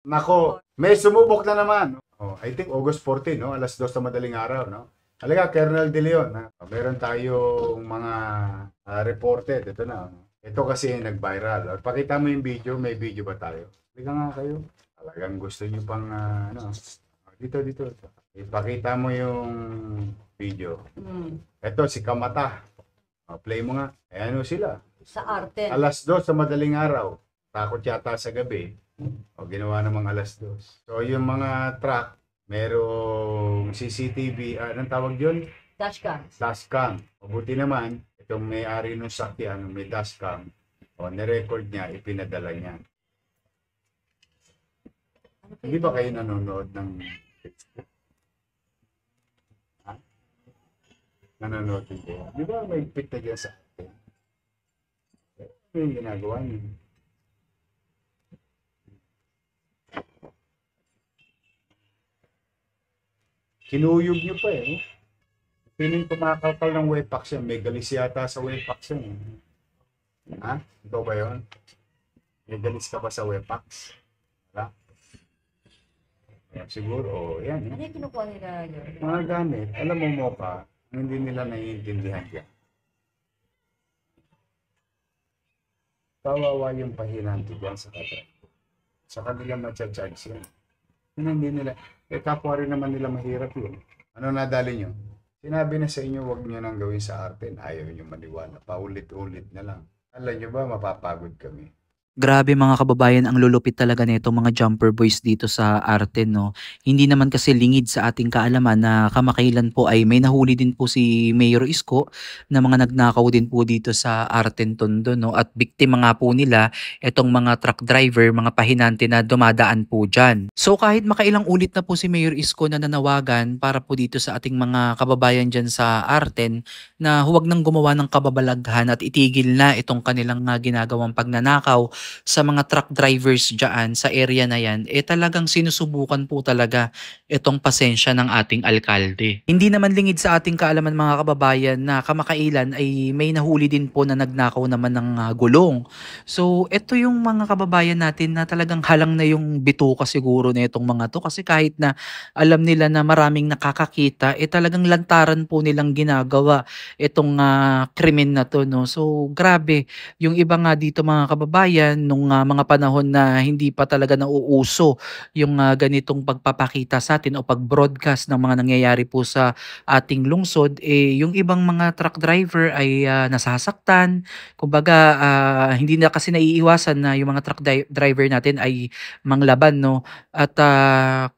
Nako, may sumubok na naman. Oh, I think August 14, no? Alas 2 sa madaling araw, no? Talaga, Colonel De Leon, ha? Meron tayong mga reported. Ito na, no? Ito kasi nag-viral. Pakita mo yung video. May video ba tayo? Halika nga kayo. Talagang gusto nyo pang, ano? Dito, dito. Ipakita mo yung video. Ito, si Kamata. Play mo nga. Ayan o sila. Sa arte. Alas 2 sa madaling araw. Takot yata sa gabi. O ginawa namang alas 2. So yung mga truck, merong CCTV, anong tawag yun? Dashcam. Dashcam. Mabuti naman, itong may-ari ng sakyan, may dashcam, o nirecord niya, ipinadala niya. Hindi ba kayo nanonood ng Facebook? Ha? Nanonood din kayo? Di ba may pit na dyan sa atin? Ano yung ginagawa niyo? Kinuyog niyo pa eh. Piling kumakalkal ng Wepax yan. May galis yata sa Wepax yan. Ha? Ito ba yun? May galis ka ba sa Wepax? Wala? Yan, siguro. O, yan. Ano yung kinukuha nila yun? Mga gamit. Alam mo pa, hindi nila naiintindihan yan. Kawawa yung pahinanti dyan sa kanila. Sa kanila matcha-charge yan. Hindi nila. Kapwa rin naman nila mahirap yun. Ano nadali nyo? Sinabi na sa inyo, huwag nyo nang gawin sa arte. Ayaw nyo maniwala. Paulit-ulit na lang. Alam nyo ba, mapapagod kami. Grabe mga kababayan, ang lulupit talaga nito mga jumper boys dito sa Arten, no. Hindi naman kasi lingid sa ating kaalaman na kamakailan po ay may nahuli din po si Mayor Isko na mga nagnakaw din po dito sa Arten Tondo, no. At biktima nga po nila itong mga truck driver, mga pahinante na dumadaan po dyan. So kahit makailang ulit na po si Mayor Isko na nanawagan para po dito sa ating mga kababayan dyan sa Arten na huwag nang gumawa ng kababalaghan at itigil na itong kanilang ginagawang pagnanakaw sa mga truck drivers dyan sa area na yan, talagang sinusubukan po talaga itong pasensya ng ating alkalde. Hindi naman lingid sa ating kaalaman mga kababayan na kamakailan ay may nahuli din po na nagnakaw naman ng gulong. So ito yung mga kababayan natin na talagang halang na yung bituka siguro na itong mga to kasi kahit na alam nila na maraming nakakakita, talagang lantaran po nilang ginagawa itong krimen na to, no. So grabe, yung iba nga dito mga kababayan nung mga panahon na hindi pa talaga nauuso yung ganitong pagpapakita sa atin o pag-broadcast ng mga nangyayari po sa ating lungsod, yung ibang mga truck driver ay nasasaktan. Kumbaga, hindi na kasi naiiwasan na yung mga truck driver natin ay manglaban, no? At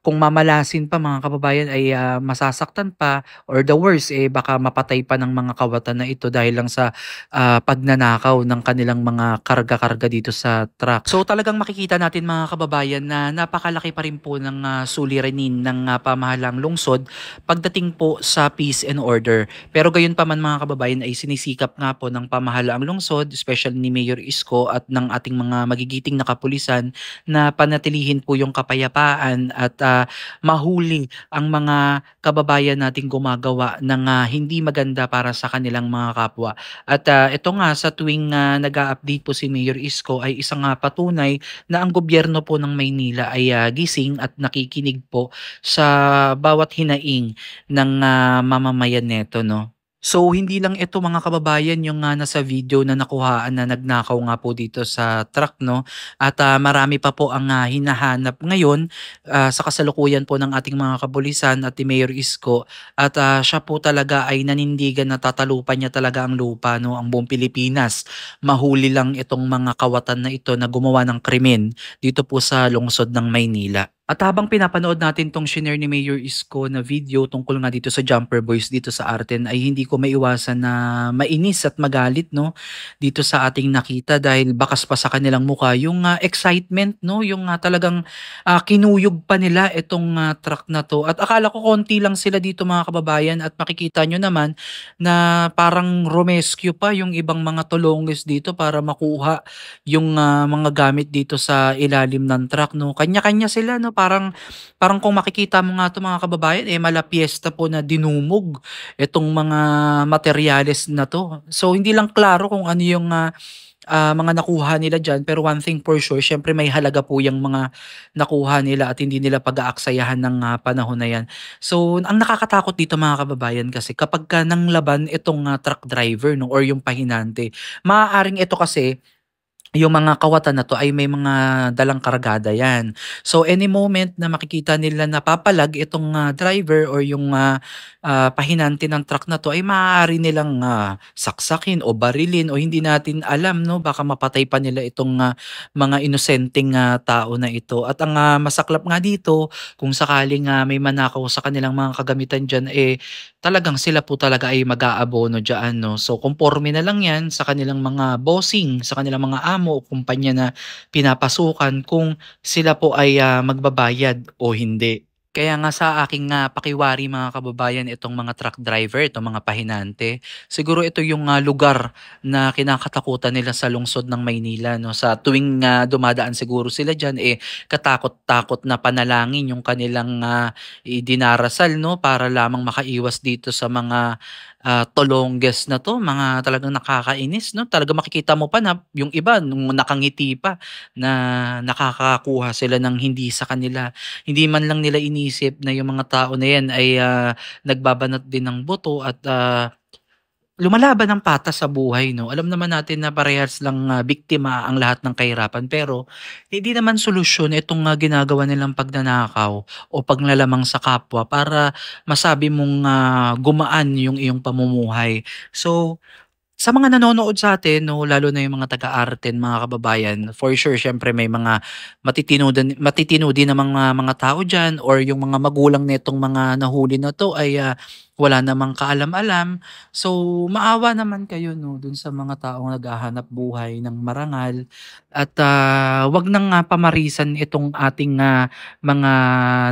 kung mamalasin pa mga kababayan ay masasaktan pa or the worst, baka mapatay pa ng mga kawatan na ito dahil lang sa pagnanakaw ng kanilang mga karga-karga dito sa truck. So talagang makikita natin mga kababayan na napakalaki pa rin po ng suliranin ng pamahalang lungsod pagdating po sa peace and order. Pero gayon pa man mga kababayan ay sinisikap nga po ng pamahalaang lungsod, especially ni Mayor Isko at ng ating mga magigiting na kapulisan na panatilihin po yung kapayapaan at mahuli ang mga kababayan nating gumagawa ng hindi maganda para sa kanilang mga kapwa. At ito nga sa tuwing nag-a-update po si Mayor Isko ay isang patunay na ang gobyerno po ng Maynila ay gising at nakikinig po sa bawat hinaing ng mamamayan neto, no. So hindi lang ito mga kababayan yung nasa video na nakuhaan na nagnakaw nga po dito sa truck, no. At marami pa po ang hinahanap ngayon sa kasalukuyan po ng ating mga kapulisan at ni Mayor Isko. At siya po talaga ay nanindigan na tatalupan niya talaga ang lupa, no, ang buong Pilipinas. Mahuli lang itong mga kawatan na ito na gumawa ng krimen dito po sa lungsod ng Maynila. At habang pinapanood natin tong shinare ni Mayor Isko na video tungkol nga dito sa Jumper Boys dito sa Arten ay hindi ko maiwasan na mainis at magalit, no, dito sa ating nakita dahil bakas pa sa kanilang mukha yung excitement, no, yung talagang kinuyog pa nila itong truck na to. At akala ko konti lang sila dito mga kababayan at makikita nyo naman na parang romescue pa yung ibang mga tulongis dito para makuha yung mga gamit dito sa ilalim ng truck, no. Kanya-kanya sila, no, parang kung makikita mo nga 'to mga kababayan, mala piyesta po na dinumog itong mga materyales na 'to. So hindi lang klaro kung ano yung mga nakuha nila diyan. Pero one thing for sure, siyempre may halaga po yung mga nakuha nila at hindi nila pag-aaksayahan ng panahon na yan. So, ang nakakatakot dito mga kababayan kasi kapagka nanglaban itong truck driver 'no or yung pahinante, maaaring ito kasi yung mga kawatan na 'to ay may mga dalang kargada 'yan. So, any moment na makikita nila na papalag itong driver or yung pahinante ng truck na 'to ay maaari nilang saksakin o barilin o hindi natin alam 'no, baka mapatay pa nila itong mga inosenteng tao na ito. At ang masaklap nga dito, kung sakaling may manakaw sa kanilang mga kagamitan diyan, talagang sila po talaga ay mag-aabono diyan 'no. So, konporme na lang 'yan sa kanilang mga bossing, sa kanilang mga amo o kumpanya na pinapasukan kung sila po ay magbabayad o hindi. Kaya nga sa aking pakiwari mga kababayan itong mga truck driver, itong mga pahinante, siguro ito yung lugar na kinakatakutan nila sa lungsod ng Maynila 'no. Sa tuwing dumadaan siguro sila diyan, katakot-takot na panalangin yung kanilang idinarasal 'no, para lamang makaiwas dito sa mga tolongges na 'to, mga talagang nakakainis 'no. Talagang makikita mo pa na yung iba nung nakangiti pa na nakakakuha sila ng hindi sa kanila. Hindi man lang nila inisip na yung mga tao na yan ay nagbabanat din ng buto at lumalaban ng patas sa buhay 'no. Alam naman natin na parehas lang biktima ang lahat ng kahirapan, pero hindi naman solusyon itong ginagawa nilang pagnanakaw o paglalamang sa kapwa para masabi mong gumaan yung iyong pamumuhay. So, sa mga nanonood sa atin 'no, lalo na yung mga taga-Arten mga kababayan, for sure siyempre may mga matitino din na mga tao diyan or yung mga magulang nitong mga nahuli na 'to ay wala namang kaalam-alam. So, maawa naman kayo 'no, dun sa mga taong naghahanap buhay ng marangal at 'wag nang pamarisan itong ating mga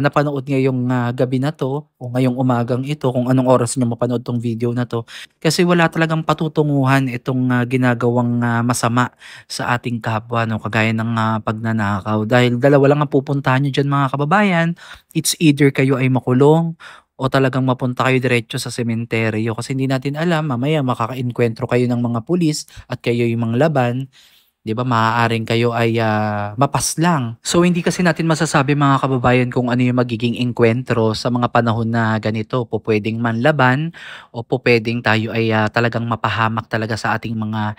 napanood ngayong gabi na 'to o ngayong umagang ito kung anong oras niyo mapanood 'tong video na 'to. Kasi wala talagang patutunguhan itong ginagawang masama sa ating kapwa 'no, kagaya ng pagnanakaw. Dahil dalawa lang ang pupuntahan niyo diyan mga kababayan, it's either kayo ay makulong o talagang mapunta kayo diretso sa sementeryo. Kasi hindi natin alam, mamaya makakaengkwentro kayo ng mga pulis at kayo yung manglaban. 'Di ba, maaaring kayo ay mapaslang. So hindi kasi natin masasabi mga kababayan kung ano yung magiging engkwentro sa mga panahon na ganito. Pupuwedeng manlaban o pupuwedeng tayo ay talagang mapahamak talaga sa ating mga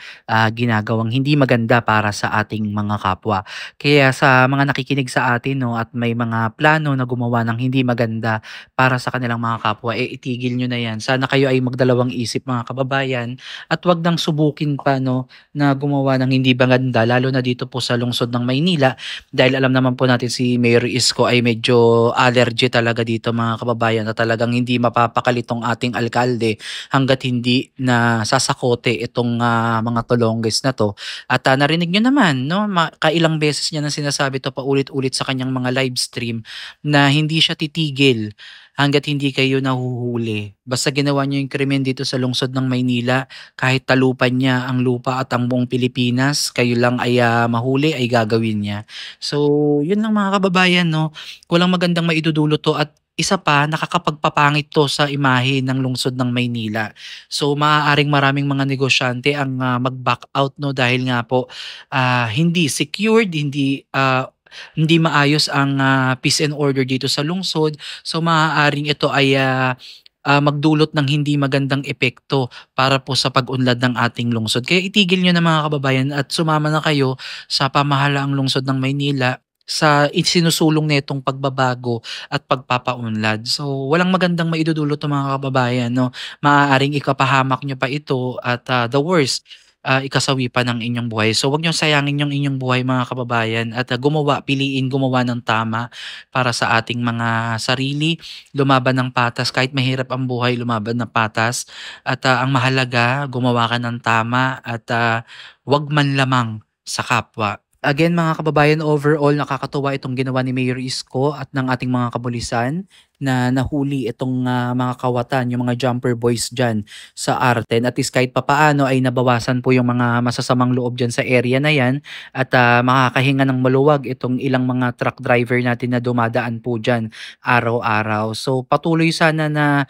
ginagawang hindi maganda para sa ating mga kapwa. Kaya sa mga nakikinig sa atin 'no at may mga plano na gumawa ng hindi maganda para sa kanilang mga kapwa, itigil niyo na 'yan. Sana kayo ay magdalawang isip mga kababayan at 'wag nang subukin pa 'no na gumawa ng hindi maganda lalo na dito po sa lungsod ng Maynila dahil alam naman po natin si Mayor Isko ay medyo allergy talaga dito mga kababayan at talagang hindi mapapakali tong ating alkalde hangga't hindi na sasakote itong mga tolongges na 'to. At narinig niyo naman 'no, kailang beses niya na sinasabi 'to paulit-ulit sa kanyang mga live stream na hindi siya titigil hangga't hindi kayo nahuhuli. Basta ginawa niyo yung krimen dito sa lungsod ng Maynila, kahit talupan niya ang lupa at ang buong Pilipinas, kayo lang ay mahuli ay gagawin niya. So, yun lang mga kababayan 'no. Walang magandang maidudulot 'to at isa pa nakakapagpapangit 'to sa imahe ng lungsod ng Maynila. So, maaaring maraming mga negosyante ang mag-back out 'no dahil nga po hindi secured, hindi maayos ang peace and order dito sa lungsod. So, maaaring ito ay magdulot ng hindi magandang epekto para po sa pag-unlad ng ating lungsod. Kaya itigil niyo na mga kababayan at sumama na kayo sa pamahalaang lungsod ng Maynila sa isinusulong nitong pagbabago at pagpapaunlad. So, walang magandang maidudulot to mga kababayan 'no. Maaaring ikapahamak niyo pa ito at the worst, ikasawi pa ng inyong buhay. So, 'wag niyong sayangin yung inyong buhay mga kababayan at piliin gumawa ng tama para sa ating mga sarili, lumaban ng patas kahit mahirap ang buhay, lumaban ng patas at ang mahalaga gumawa ka ng tama at 'wag man lamang sa kapwa. Again mga kababayan, overall nakakatuwa itong ginawa ni Mayor Isko at ng ating mga kapulisan na nahuli itong mga kawatan, yung mga jumper boys dyan sa Arten. At least kahit papaano ay nabawasan po yung mga masasamang loob dyan sa area na yan at makakahinga ng maluwag itong ilang mga truck driver natin na dumadaan po dyan araw-araw. So patuloy sana na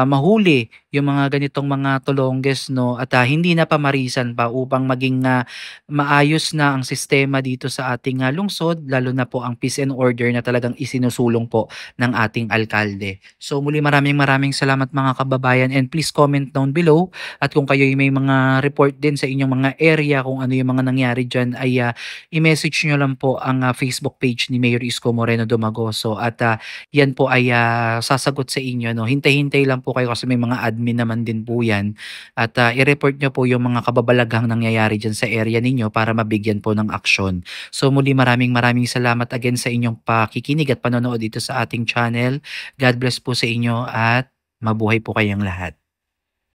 mahuli yung mga ganitong mga tulongges, no, at hindi na pamarisan pa upang maging maayos na ang sistema dito sa ating lungsod, lalo na po ang peace and order na talagang isinusulong po ng ating alkalde. So muli maraming salamat mga kababayan, and please comment down below at kung kayo may mga report din sa inyong mga area kung ano yung mga nangyari dyan ay i-message nyo lang po ang Facebook page ni Mayor Isko Moreno Domagoso at yan po ay sasagot sa inyo. No? Hintay-hintay lang po kayo kasi may mga admin naman din po yan at i-report nyo po yung mga kababalaghang nangyayari dyan sa area ninyo para mabigyan po ng aksyon. So muli maraming salamat again sa inyong pakikinig at panonood dito sa ating channel. God bless po sa inyo at mabuhay po kayong lahat.